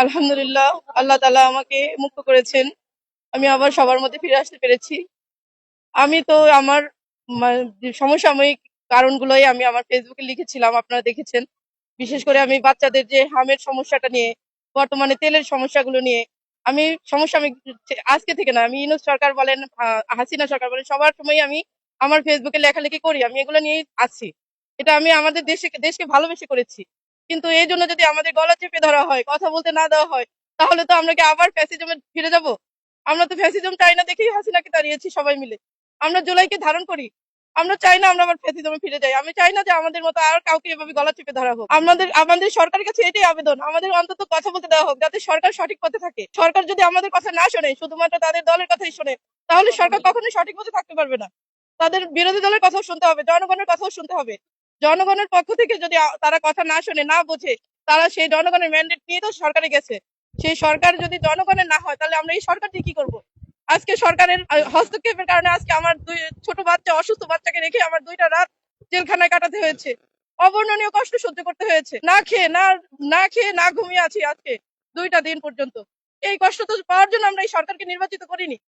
আলহামদুলিল্লাহ, আল্লাহ তাআলা আমাকে মুক্ত করেছেন। আমি আবার সবার মধ্যে ফিরে আসতে পেরেছি। আমি তো আমার যে সমসাময়িক কারণগুলোই আমি আমার ফেসবুকে লিখেছিলাম, আপনারা দেখেছেন। বিশেষ করে আমি বাচ্চাদের যে হামের সমস্যাটা নিয়ে, বর্তমানে তেলের সমস্যাগুলো নিয়ে আমি সমসাময়িক আজকে থেকে না, আমি ইউনূস সরকার বলেন, হাসিনা সরকার বলেন, সবার সময় আমি আমার ফেসবুকে লেখালেখি করি। আমি এগুলো নিয়েই আছি। এটা আমি আমাদের দেশকে ভালোবেসে করেছি। কিন্তু এই জন্য যদি আমাদের গলা চেপে ধরা হয়, কথা বলতে না দেওয়া হয়, তাহলে তো আমরা কি আবার ফ্যাসিজমে ফিরে যাব? আমরা তো ফ্যাসিজম চাই না দেখেই হাসিনাকে তাড়িয়েছি সবাই মিলে। আমরা জুলাইকে ধারণ করি। আমরা চাই না আমরা আবার ফ্যাসিজমে ফিরে যাই। আমি চাই না যে আমাদের মতো আর কাউকে এভাবে গলা চেপে ধরা হোক। আমাদের সরকারের কাছে এটাই আবেদন, আমাদের অন্তত কথা বলতে দেওয়া হোক, যাতে সরকার সঠিক পথে থাকে। সরকার যদি আমাদের কথা না শোনে, শুধুমাত্র তাদের দলের কথাই শোনে, তাহলে সরকার কখনোই সঠিক পথে থাকতে পারবে না। তাদের বিরোধী দলের কথাও শুনতে হবে, জনগণের কথাও শুনতে হবে। জনগণের পক্ষ থেকে যদি তারা কথা না শোনে, না বোঝে, তারা সেই জনগণের ম্যান্ডেট নিয়ে তো সরকারে গেছে। সেই সরকার যদি জনগণের না হয়, তাহলে আমরা এই সরকার দিয়ে কি করবো? আজকে সরকারের হস্তক্ষেপের কারণে আজকে আমার দুই ছোট বাচ্চা, অসুস্থ বাচ্চাকে রেখে আমার 2টা রাত জেলখানায় কাটাতে হয়েছে। অবর্ণনীয় কষ্ট সহ্য করতে হয়েছে। না ঘুমিয়ে আছি আজকে 2টা দিন পর্যন্ত। এই কষ্ট তো পাওয়ার জন্য আমরা এই সরকারকে নির্বাচিত করিনি।